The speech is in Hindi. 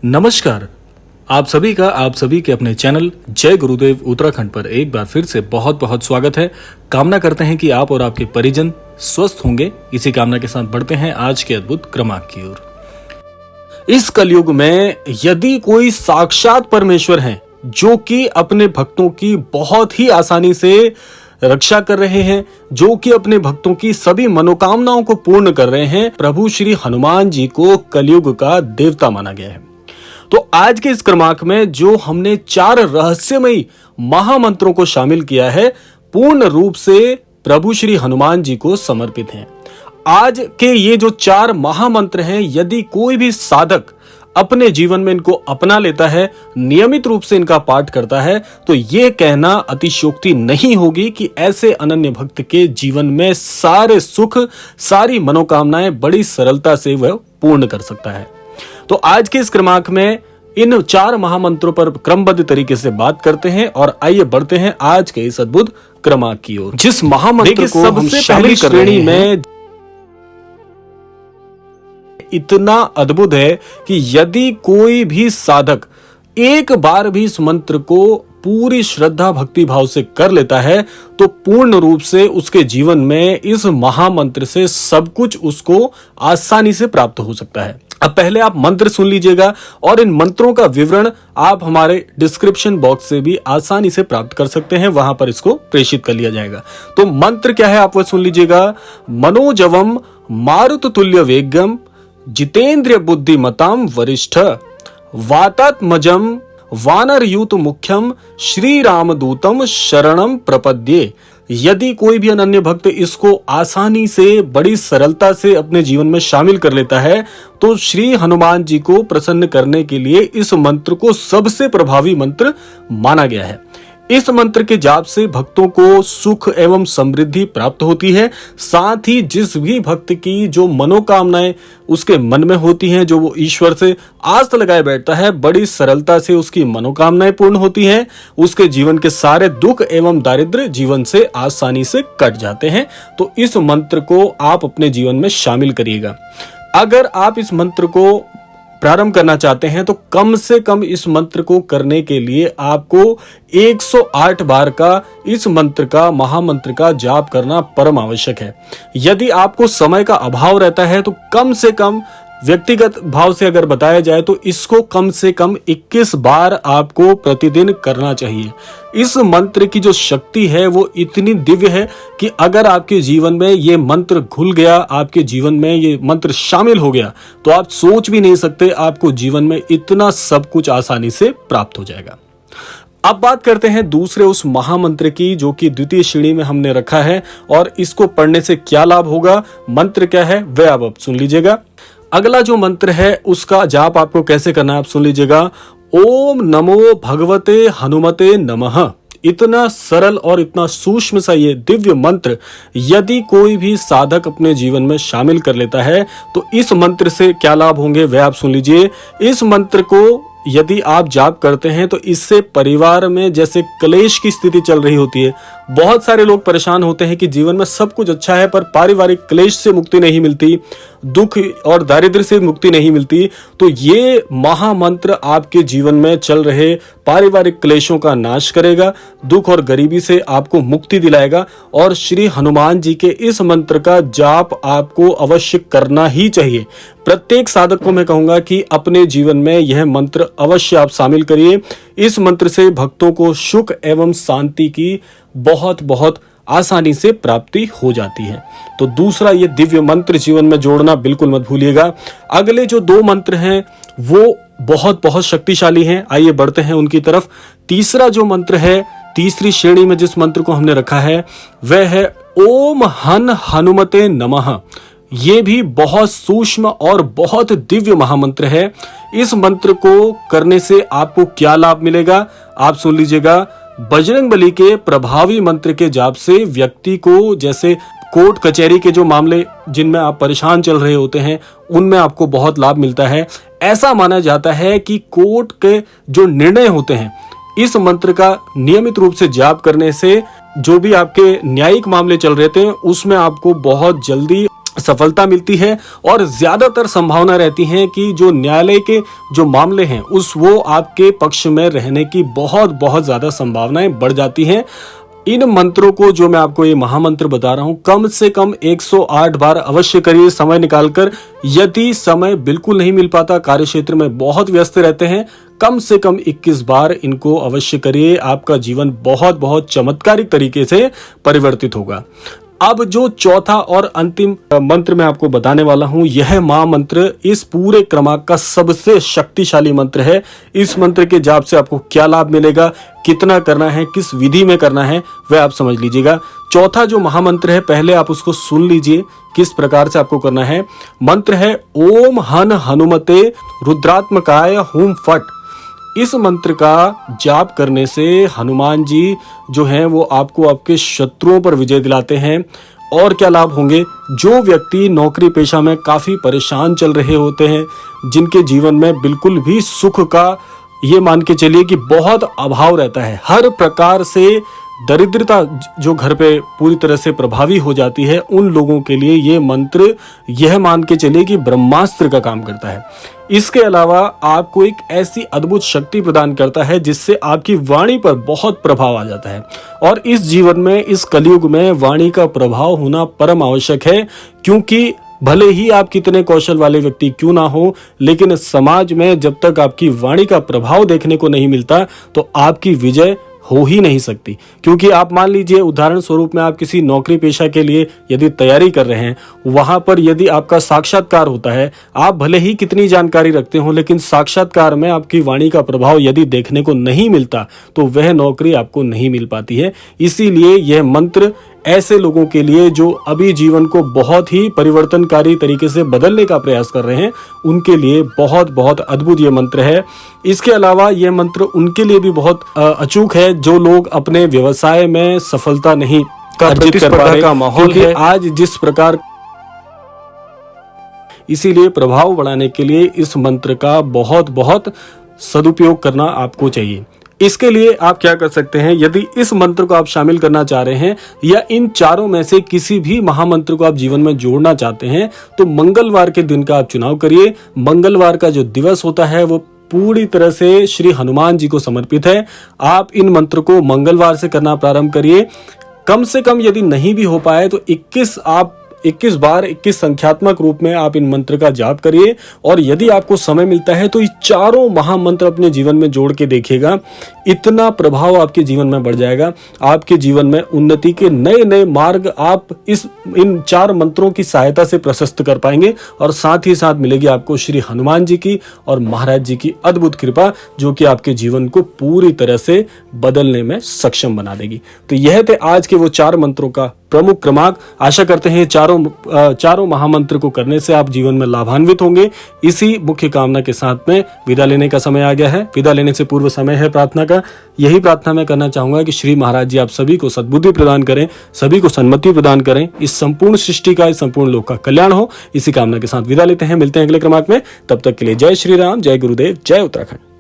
नमस्कार। आप सभी के अपने चैनल जय गुरुदेव उत्तराखंड पर एक बार फिर से बहुत बहुत स्वागत है। कामना करते हैं कि आप और आपके परिजन स्वस्थ होंगे। इसी कामना के साथ बढ़ते हैं आज के अद्भुत क्रमांक की ओर। इस कलयुग में यदि कोई साक्षात परमेश्वर हैं जो कि अपने भक्तों की बहुत ही आसानी से रक्षा कर रहे हैं, जो कि अपने भक्तों की सभी मनोकामनाओं को पूर्ण कर रहे हैं, प्रभु श्री हनुमान जी को कलयुग का देवता माना गया है। तो आज के इस क्रमांक में जो हमने 4 रहस्यमयी महामंत्रों को शामिल किया है, पूर्ण रूप से प्रभु श्री हनुमान जी को समर्पित हैं। आज के ये जो 4 महामंत्र हैं, यदि कोई भी साधक अपने जीवन में इनको अपना लेता है, नियमित रूप से इनका पाठ करता है, तो ये कहना अतिशयोक्ति नहीं होगी कि ऐसे अनन्य भक्त के जीवन में सारे सुख, सारी मनोकामनाएं बड़ी सरलता से वह पूर्ण कर सकता है। तो आज के इस क्रमांक में इन 4 महामंत्रों पर क्रमबद्ध तरीके से बात करते हैं और आइए बढ़ते हैं आज के इस अद्भुत क्रमांक की ओर। जिस महामंत्र को हम शामिल श्रेणी में इतना अद्भुत है कि यदि कोई भी साधक एक बार भी इस मंत्र को पूरी श्रद्धा भक्ति भाव से कर लेता है तो पूर्ण रूप से उसके जीवन में इस महामंत्र से सब कुछ उसको आसानी से प्राप्त हो सकता है। अब पहले आप मंत्र सुन लीजिएगा और इन मंत्रों का विवरण आप हमारे डिस्क्रिप्शन बॉक्स से भी आसानी से प्राप्त कर सकते हैं, वहां पर इसको प्रेषित कर लिया जाएगा। तो मंत्र क्या है आप वो सुन लीजिएगा। मनोजवम मारुत तुल्य वेगम जितेंद्रिय बुद्धिमताम वरिष्ठ वातात्मजम वानरयूत मुख्यम श्री रामदूतम शरणम प्रपद्ये। यदि कोई भी अनन्य भक्त इसको आसानी से बड़ी सरलता से अपने जीवन में शामिल कर लेता है तो श्री हनुमान जी को प्रसन्न करने के लिए इस मंत्र को सबसे प्रभावी मंत्र माना गया है। इस मंत्र के जाप से भक्तों को सुख एवं समृद्धि प्राप्त होती है। साथ ही जिस भी भक्त की जो मनोकामनाएं उसके मन में होती हैं, जो वो ईश्वर से आस्था लगाए बैठता है, बड़ी सरलता से उसकी मनोकामनाएं पूर्ण होती हैं। उसके जीवन के सारे दुख एवं दारिद्र्य जीवन से आसानी से कट जाते हैं। तो इस मंत्र को आप अपने जीवन में शामिल करिएगा। अगर आप इस मंत्र को प्रारंभ करना चाहते हैं तो कम से कम इस मंत्र को करने के लिए आपको 108 बार का इस मंत्र का महामंत्र का जाप करना परम आवश्यक है। यदि आपको समय का अभाव रहता है तो कम से कम व्यक्तिगत भाव से अगर बताया जाए तो इसको कम से कम 21 बार आपको प्रतिदिन करना चाहिए। इस मंत्र की जो शक्ति है वो इतनी दिव्य है कि अगर आपके जीवन में ये मंत्र घुल गया, आपके जीवन में ये मंत्र शामिल हो गया, तो आप सोच भी नहीं सकते आपको जीवन में इतना सब कुछ आसानी से प्राप्त हो जाएगा। अब बात करते हैं दूसरे उस महामंत्र की जो कि द्वितीय श्रेणी में हमने रखा है और इसको पढ़ने से क्या लाभ होगा, मंत्र क्या है वह आप सुन लीजिएगा। अगला जो मंत्र है उसका जाप आपको कैसे करना है आप सुन लीजिएगा। ओम नमो भगवते हनुमते नमः। इतना सरल और इतना सूक्ष्म सा ये दिव्य मंत्र यदि कोई भी साधक अपने जीवन में शामिल कर लेता है तो इस मंत्र से क्या लाभ होंगे वह आप सुन लीजिए। इस मंत्र को यदि आप जाप करते हैं तो इससे परिवार में जैसे क्लेश की स्थिति चल रही होती है, बहुत सारे लोग परेशान होते हैं कि जीवन में सब कुछ अच्छा है पर पारिवारिक क्लेश से मुक्ति नहीं मिलती, दुख और दारिद्र्य से मुक्ति नहीं मिलती, तो ये महामंत्र आपके जीवन में चल रहे पारिवारिक क्लेशों का नाश करेगा, दुख और गरीबी से आपको मुक्ति दिलाएगा। और श्री हनुमान जी के इस मंत्र का जाप आपको अवश्य करना ही चाहिए। प्रत्येक साधक को मैं कहूंगा कि अपने जीवन में यह मंत्र अवश्य आप शामिल करिए। इस मंत्र से भक्तों को सुख एवं शांति की बहुत बहुत आसानी से प्राप्ति हो जाती है। तो दूसरा ये दिव्य मंत्र जीवन में जोड़ना बिल्कुल मत भूलिएगा। अगले जो 2 मंत्र हैं वो बहुत बहुत शक्तिशाली हैं, आइए बढ़ते हैं उनकी तरफ। तीसरा जो मंत्र है, तीसरी श्रेणी में जिस मंत्र को हमने रखा है वह है ओम हन हनुमते नमः। ये भी बहुत सूक्ष्म और बहुत दिव्य महामंत्र है। इस मंत्र को करने से आपको क्या लाभ मिलेगा आप सुन लीजिएगा। बजरंगबली के प्रभावी मंत्र के जाप से व्यक्ति को जैसे कोर्ट कचहरी के जो मामले जिनमें आप परेशान चल रहे होते हैं उनमें आपको बहुत लाभ मिलता है। ऐसा माना जाता है कि कोर्ट के जो निर्णय होते हैं इस मंत्र का नियमित रूप से जाप करने से जो भी आपके न्यायिक मामले चल रहे थे उसमें आपको बहुत जल्दी सफलता मिलती है और ज्यादातर संभावना रहती है कि जो न्यायालय के जो मामले हैं वो आपके पक्ष में रहने की बहुत बहुत ज्यादा संभावनाएं बढ़ जाती हैं। इन मंत्रों को जो मैं आपको ये महामंत्र बता रहा हूं, कम से कम 108 बार अवश्य करिए समय निकालकर। यदि समय बिल्कुल नहीं मिल पाता, कार्य क्षेत्र में बहुत व्यस्त रहते हैं, कम से कम 21 बार इनको अवश्य करिए। आपका जीवन बहुत बहुत चमत्कारिक तरीके से परिवर्तित होगा। अब जो चौथा और अंतिम मंत्र मैं आपको बताने वाला हूं, यह महामंत्र इस पूरे क्रमांक का सबसे शक्तिशाली मंत्र है। इस मंत्र के जाप से आपको क्या लाभ मिलेगा, कितना करना है, किस विधि में करना है, वह आप समझ लीजिएगा। चौथा जो महामंत्र है, पहले आप उसको सुन लीजिए किस प्रकार से आपको करना है। मंत्र है ओम हन हनुमते रुद्रात्मकाय हुम फट। इस मंत्र का जाप करने से हनुमान जी जो हैं वो आपको आपके शत्रुओं पर विजय दिलाते हैं। और क्या लाभ होंगे, जो व्यक्ति नौकरी पेशा में काफी परेशान चल रहे होते हैं, जिनके जीवन में बिल्कुल भी सुख का ये मान के चलिए कि बहुत अभाव रहता है, हर प्रकार से दरिद्रता जो घर पे पूरी तरह से प्रभावी हो जाती है, उन लोगों के लिए ये मंत्र यह मान के चलिए कि ब्रह्मास्त्र का काम करता है। इसके अलावा आपको एक ऐसी अद्भुत शक्ति प्रदान करता है जिससे आपकी वाणी पर बहुत प्रभाव आ जाता है। और इस जीवन में, इस कलयुग में वाणी का प्रभाव होना परम आवश्यक है, क्योंकि भले ही आप कितने कौशल वाले व्यक्ति क्यों ना हो, लेकिन समाज में जब तक आपकी वाणी का प्रभाव देखने को नहीं मिलता तो आपकी विजय हो ही नहीं सकती। क्योंकि आप मान लीजिए, उदाहरण स्वरूप में आप किसी नौकरी पेशा के लिए यदि तैयारी कर रहे हैं, वहां पर यदि आपका साक्षात्कार होता है, आप भले ही कितनी जानकारी रखते हो, लेकिन साक्षात्कार में आपकी वाणी का प्रभाव यदि देखने को नहीं मिलता तो वह नौकरी आपको नहीं मिल पाती है। इसीलिए यह मंत्र ऐसे लोगों के लिए जो अभी जीवन को बहुत ही परिवर्तनकारी तरीके से बदलने का प्रयास कर रहे हैं, उनके लिए बहुत बहुत अद्भुत ये मंत्र है। इसके अलावा यह मंत्र उनके लिए भी बहुत अचूक है जो लोग अपने व्यवसाय में सफलता नहीं अर्जित कर पा रहे, का माहौल है आज जिस प्रकार। इसीलिए प्रभाव बढ़ाने के लिए इस मंत्र का बहुत बहुत सदुपयोग करना आपको चाहिए। इसके लिए आप क्या कर सकते हैं, यदि इस मंत्र को आप शामिल करना चाह रहे हैं या इन चारों में से किसी भी महामंत्र को आप जीवन में जोड़ना चाहते हैं, तो मंगलवार के दिन का आप चुनाव करिए। मंगलवार का जो दिवस होता है वो पूरी तरह से श्री हनुमान जी को समर्पित है। आप इन मंत्र को मंगलवार से करना प्रारंभ करिए। कम से कम यदि नहीं भी हो पाए तो 21 बार 21 संख्यात्मक रूप में आप इन मंत्र का जाप करिए। और यदि आपको समय मिलता है तो ये चारों महामंत्र अपने जीवन में जोड़ के देखिएगा, इतना प्रभाव आपके जीवन में बढ़ जाएगा। आपके जीवन में उन्नति के नए नए मार्ग आप इन 4 मंत्रों की सहायता से प्रशस्त कर पाएंगे। और साथ ही साथ मिलेगी आपको श्री हनुमान जी की और महाराज जी की अद्भुत कृपा, जो कि आपके जीवन को पूरी तरह से बदलने में सक्षम बना देगी। तो यह थे आज के वो 4 मंत्रों का प्रमुख क्रमांक। आशा करते हैं चारों महामंत्र को करने से आप जीवन में लाभान्वित होंगे। इसी मुख्य कामना के साथ में विदा लेने का समय आ गया है। विदा लेने से पूर्व समय है प्रार्थना का। यही प्रार्थना मैं करना चाहूंगा कि श्री महाराज जी आप सभी को सद्बुद्धि प्रदान करें, सभी को सन्मति प्रदान करें, इस संपूर्ण सृष्टि का, इस संपूर्ण लोक का कल्याण हो। इसी कामना के साथ विदा लेते हैं, मिलते हैं अगले क्रमांक में। तब तक के लिए जय श्री राम, जय गुरुदेव, जय उत्तराखंड।